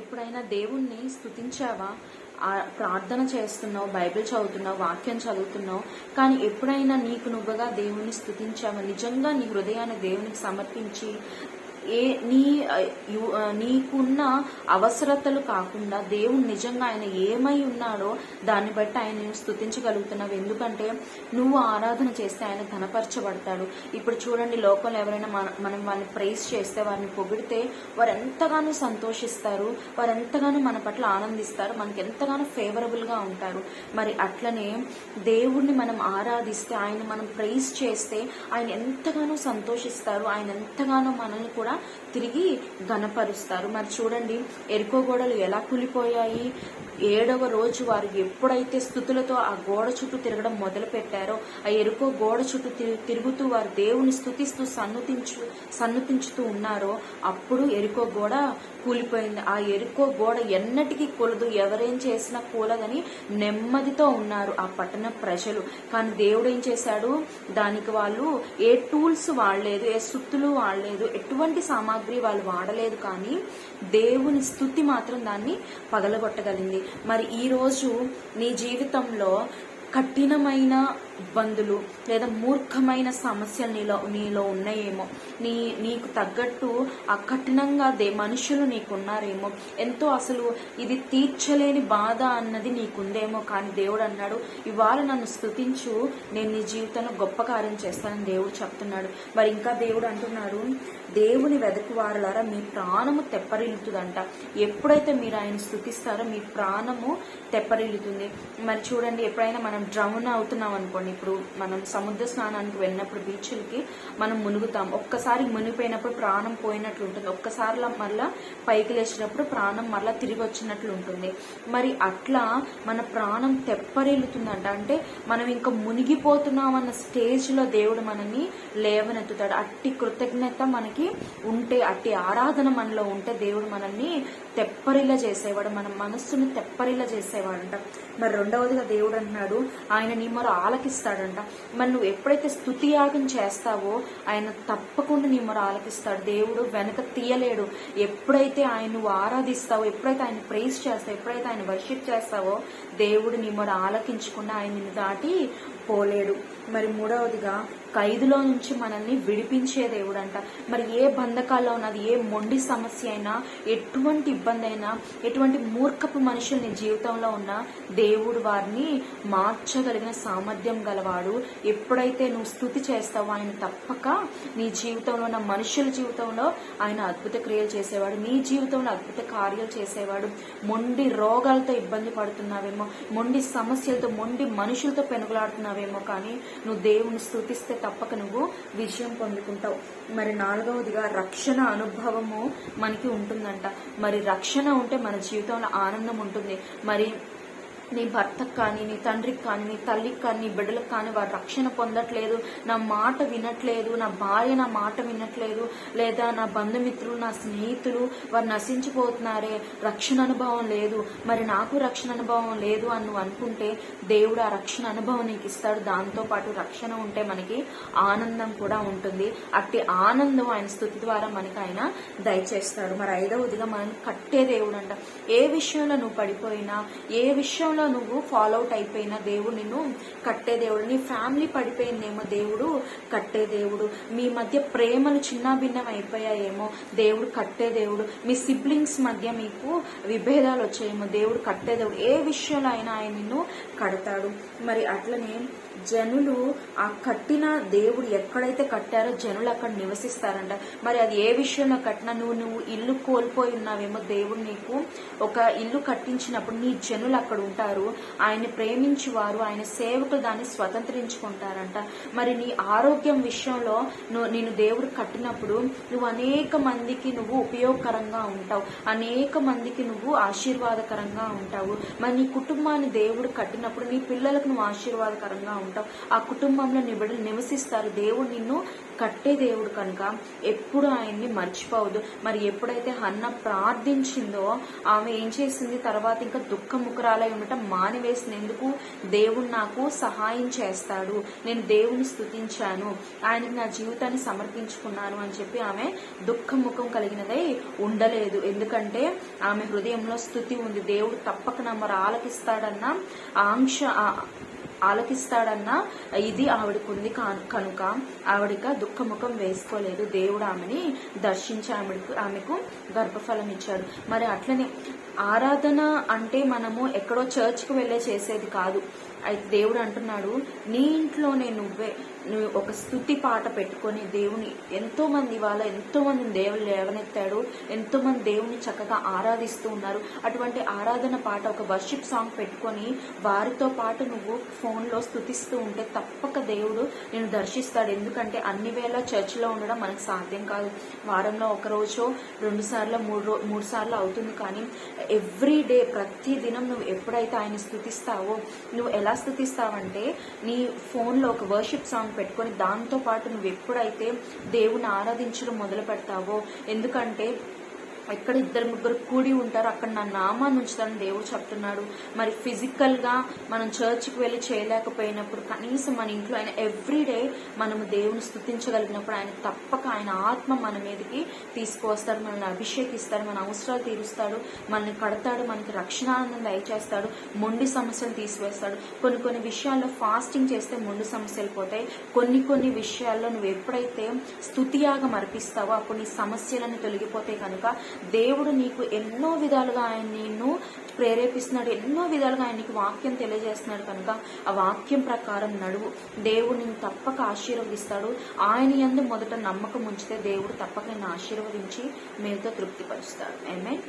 ఎప్పుడైనా దేవుణ్ణి స్తుతించావా? ప్రార్థన చేస్తున్నావు, బైబిల్ చదువుతున్నావు, వాక్యం చదువుతున్నావు, కానీ ఎప్పుడైనా నీకు నువ్వుగా దేవుణ్ణి స్తుతించావా? నిజంగా నీ హృదయాన్ని దేవునికి సమర్పించి నీకున్న అవసరతలు కాకుండా దేవుడు నిజంగా ఆయన ఏమై ఉన్నాడో దాన్ని బట్టి ఆయన స్తుతించగలుగుతున్నావు. ఎందుకంటే నువ్వు ఆరాధన చేస్తే ఆయన ఘనపరచబడతాడు. ఇప్పుడు చూడండి, లోకంలో ఎవరైనా మనం వారిని ప్రైజ్ చేస్తే, వారిని పొగిడితే వారు ఎంతగానో సంతోషిస్తారు, వారు ఎంతగానో మన పట్ల ఆనందిస్తారు, మనకి ఎంతగానో ఫేవరబుల్గా ఉంటారు. మరి అట్లనే దేవుణ్ణి మనం ఆరాధిస్తే, ఆయన మనం ప్రైజ్ చేస్తే ఆయన ఎంతగానో సంతోషిస్తారు, ఆయన ఎంతగానో మనల్ని కూడా తిరిగి ఘనపరుస్తారు. మరి చూడండి, ఎరికో గోడలు ఎలా కూలిపోయాయి. 7వ రోజు వారు ఎప్పుడైతే స్తుతులతో ఆ గోడ చుట్టూ తిరగడం మొదలు పెట్టారో, ఆ ఎరుకో గోడ చుట్టూ తిరుగుతూ వారు దేవుని స్తుతిస్తూ సన్నుతించుతూ ఉన్నారో అప్పుడు ఎరుకో గోడ కూలిపోయింది. ఆ ఎరుకో గోడ ఎన్నటికీ కూలదు, ఎవరేం చేసినా కూలదని నెమ్మదితో ఉన్నారు ఆ పట్టణ ప్రజలు. కానీ దేవుడు ఏం చేశాడు, దానికి వాళ్ళు ఏ టూల్స్ వాడలేదు, ఏ సుత్తులు వాడలేదు, ఎటువంటి సామాగ్రి వాళ్ళు వాడలేదు, కానీ దేవుని స్తుతి మాత్రం దాన్ని పగలగొట్టగలిగింది. మరి ఈరోజు నీ జీవితంలో కఠినమైన ఇబ్బందులు లేదా మూర్ఖమైన సమస్యలు నీలో ఉన్నాయేమో, నీకు తగ్గట్టు ఆ కఠినంగా మనుషులు నీకున్నారేమో, ఎంతో అసలు ఇది తీర్చలేని బాధ అన్నది నీకుందేమో. కానీ దేవుడు అన్నాడు, ఇవాళ నన్ను స్తుతించు, నేను నీ జీవితంలో గొప్ప కార్యం చేస్తానని దేవుడు చెప్తున్నాడు. మరి ఇంకా దేవుడు అంటున్నాడు, దేవుని వెదకువారులారా మీ ప్రాణము తెప్పరిల్లుతుందంట. ఎప్పుడైతే మీరు ఆయన స్తుతిస్తారో మీ ప్రాణము తెప్పరిల్లుతుంది. మరి చూడండి, ఎప్పుడైనా మనం డ్రౌన్ అవుతున్నాం అనుకోండి, ఇప్పుడు మనం సముద్ర స్నానానికి వెళ్ళినప్పుడు బీచ్లకి మనం మునుగుతాం, ఒక్కసారి మునిగిపోయినప్పుడు ప్రాణం పోయినట్లు ఉంటుంది, ఒక్కసారి మళ్ళా పైకి లేచినప్పుడు ప్రాణం మళ్ళా తిరిగి వచ్చినట్లు ఉంటుంది. మరి అట్లా మన ప్రాణం తెప్పరిల్లుతుందంట. అంటే మనం ఇంకా మునిగిపోతున్నాం అన్న స్టేజ్లో దేవుడు మనల్ని లేవనెత్తుతాడు. అట్టి కృతజ్ఞత మనకి ఉంటే, అట్టి ఆరాధన మనలో ఉంటే దేవుడు మనల్ని తెప్పరిల్ల చేసేవాడు, మన మనస్సును తెప్పరిల్ల చేసేవాడంట. మరి రెండవదిగా దేవుడు అంటున్నాడు, ఆయన నీ మొర ఆలకిస్తాడంట. మరి నువ్వు ఎప్పుడైతే స్తుతి యాగం చేస్తావో ఆయన తప్పకుండా నీ మొర ఆలకిస్తాడు. దేవుడు వెనక తీయలేడు. ఎప్పుడైతే ఆయన నువ్వు ఆరాధిస్తావో, ఎప్పుడైతే ఆయన ప్రైజ్ చేస్తావో, ఎప్పుడైతే ఆయన వర్షిప్ చేస్తావో దేవుడు నీ మొర ఆలకించకుండా ఆయన నిన్ను దాటి పోలేడు. మరి మూడవదిగా ఖైదులో నుంచి మనల్ని విడిపించే దేవుడు అంట. మరి ఏ బంధకాల్లో ఉన్నది, ఏ మొండి సమస్య అయినా, ఎటువంటి ఇబ్బంది అయినా, ఎటువంటి మూర్ఖపు మనుషులు నీ జీవితంలో ఉన్నా దేవుడు వారిని మార్చగలిగిన సామర్థ్యం గలవాడు. ఎప్పుడైతే నువ్వు స్తుతి చేస్తావో ఆయన తప్పక నీ జీవితంలో ఉన్న మనుషుల జీవితంలో ఆయన అద్భుత క్రియలు చేసేవాడు, నీ జీవితంలో అద్భుత కార్యాలు చేసేవాడు. మొండి రోగాలతో ఇబ్బంది పడుతున్నావేమో, మొండి సమస్యలతో, మొండి మనుషులతో పెనుగులాడుతున్నావేమో, కానీ నువ్వు దేవుని స్తుతిస్తే తప్పక నువ్వు విజయం పొందుకుంటావు. మరి నాలుగవదిగా రక్షణ అనుభవము మనకి ఉంటుందంట. మరి రక్షణ ఉంటే మన జీవితంలో ఆనందం ఉంటుంది. మరి నీ భర్తకు కానీ, నీ తండ్రికి కానీ, నీ తల్లికి కానీ, నీ బిడ్డలకు కానీ వారు రక్షణ పొందట్లేదు, నా మాట వినట్లేదు, నా భార్య నా మాట వినట్లేదు, లేదా నా బంధుమిత్రులు, నా స్నేహితులు వారు నశించిపోతున్నారే, రక్షణ అనుభవం లేదు, మరి నాకు రక్షణ అనుభవం లేదు అని నువ్వు అనుకుంటే దేవుడు ఆ రక్షణ అనుభవం నీకు ఇస్తాడు. దాంతోపాటు రక్షణ ఉంటే మనకి ఆనందం కూడా ఉంటుంది. అట్టి ఆనందం ఆయన స్తుతి ద్వారా మనకి ఆయన దయచేస్తాడు. మరి ఐదవదిగా మనల్ని కట్టే దేవుడు అంట. ఏ విషయంలో నువ్వు పడిపోయినా, ఏ విషయంలో నువ్వు ఫాలో అవుట్ అయిపోయినా దేవుడు నిన్ను కట్టే దేవుడు. నీ ఫ్యామిలీ పడిపోయిందేమో, దేవుడు కట్టే దేవుడు. మీ మధ్య ప్రేమలు చిన్నాభిన్నం అయిపోయాయేమో, దేవుడు కట్టే దేవుడు. మీ సిబ్లింగ్స్ మధ్య మీకు విభేదాలు వచ్చాయేమో, దేవుడు కట్టే దేవుడు. ఏ విషయంలో అయినా ఆయన నిన్ను కడతాడు. మరి అట్లనే జనులు ఆ కట్టిన దేవుడు ఎక్కడైతే కట్టారో జనులు అక్కడ నివసిస్తారంట. మరి అది ఏ విషయంలో కట్టినా, నువ్వు ఇల్లు కోల్పోయి ఉన్నావేమో, దేవుడు నీకు ఒక ఇల్లు కట్టించినప్పుడు నీ జనులు అక్కడ ఉంటారు. ఆయన్ని ప్రేమించువారు, ఆయన సేవకులు దాన్ని స్వతంత్రించుకుంటారంట. మరి నీ ఆరోగ్యం విషయంలో నేను దేవుడు కట్టినప్పుడు నువ్వు అనేక మందికి నువ్వు ఉపయోగకరంగా ఉంటావు, అనేక మందికి నువ్వు ఆశీర్వాదకరంగా ఉంటావు. మరి నీ కుటుంబాన్ని దేవుడు కట్టినప్పుడు నీ పిల్లలకు నువ్వు ఆశీర్వాదకరంగా ఉంటావు, ఆ కుటుంబంలో నీ బిడ్డలు నివసిస్తారు. దేవుడు నిన్ను కట్టే దేవుడు కనుక ఎప్పుడు ఆయన్ని మర్చిపోవద్దు. మరి ఎప్పుడైతే హన్న ప్రార్థించిందో ఆమె ఏం చేసింది, తర్వాత ఇంకా దుఃఖముఖరాలై ఉండటం మానివేసింది. ఎందుకు? దేవుడు నాకు సహాయం చేస్తాడు, నేను దేవుని స్తుతించాను, ఆయనకి నా జీవితాన్ని సమర్పించుకున్నాను అని చెప్పి ఆమె దుఃఖముఖం కలిగినదై ఉండలేదు. ఎందుకంటే ఆమె హృదయంలో స్తుతి ఉంది. దేవుడు తప్పక మరి ఆలకిస్తాడన్న ఇది ఆవిడకుంది కనుక ఆవిడక దుఃఖముఖం వేసుకోలేదు. దేవుడు ఆమెని దర్శించి ఆమెకు గర్భఫలం ఇచ్చాడు. మరి అట్లనే ఆరాధన అంటే మనము ఎక్కడో చర్చ్కి వెళ్ళే చేసేది కాదు. అయితే దేవుడు అంటున్నాడు, నీ ఇంట్లోనే నువ్వు ఒక స్తుతి పాట పెట్టుకొని దేవుని, ఎంతో మంది ఇవాళ ఎంతో మందిని దేవుడు లేవనెత్తాడు, ఎంతో మంది దేవుని చక్కగా ఆరాధిస్తూ ఉన్నారు. అటువంటి ఆరాధన పాట, ఒక వర్షిప్ సాంగ్ పెట్టుకొని వారితో పాటు నువ్వు ఫోన్లో స్తుతిస్తూ ఉంటే తప్పక దేవుడు నేను దర్శిస్తాడు. ఎందుకంటే అన్ని వేళ చర్చిలో ఉండడం మనకు సాధ్యం కాదు. వారంలో ఒక రోజు 2 సార్లు 3 సార్లు అవుతుంది. కానీ ఎవ్రీ డే, ప్రతి దినం నువ్వు ఎప్పుడైతే ఆయన స్తుతిస్తావో, నువ్వు ఎలా స్తుతిస్తావంటే నీ ఫోన్లో ఒక వర్షిప్ సాంగ్ పెట్టుకొని దాంతో పాటు నువ్వు ఎప్పుడైతే దేవుని ఆరాధించడం మొదలు పెడతావో, ఎందుకంటే ఎక్కడ 2-3 కూడి ఉంటారు అక్కడ నా నామాన్ని ఉంచుతానని దేవుడు చెప్తున్నాడు. మరి ఫిజికల్గా మనం చర్చ్కి వెళ్ళి చేయలేకపోయినప్పుడు కనీసం మన ఇంట్లో ఆయన ఎవ్రీడే మనము దేవుని స్తుతించగలిగినప్పుడు ఆయన తప్పక ఆయన ఆత్మ మన మీదకి తీసుకువస్తాడు, మనల్ని అభిషేకిస్తాడు, మన అవసరాలు తీరుస్తాడు, మనల్ని కడతాడు, మనకి రక్షణానందం దయచేస్తాడు, మొండి సమస్యలు తీసివేస్తాడు. కొన్ని విషయాల్లో ఫాస్టింగ్ చేస్తే మొండి సమస్యలు పోతాయి. కొన్ని విషయాల్లో నువ్వు ఎప్పుడైతే స్తుతియాగం అర్పిస్తావో అప్పుడు నీ సమస్యలన్నీ తొలగిపోతాయి. కనుక దేవుడు నీకు ఎన్నో విధాలుగా ఆయన నిన్ను ప్రేరేపిస్తున్నాడు, ఎన్నో విధాలుగా ఆయనకి వాక్యం తెలియజేస్తున్నాడు. కనుక ఆ వాక్యం ప్రకారం నడువు, దేవుడు నిన్ను తప్పక ఆశీర్వదిస్తాడు. ఆయన యందు మొదట నమ్మకం ఉంచితే దేవుడు తప్పక నిన్ను ఆశీర్వదించి మీతో తృప్తిపరుస్తాడు. ఆమేన్.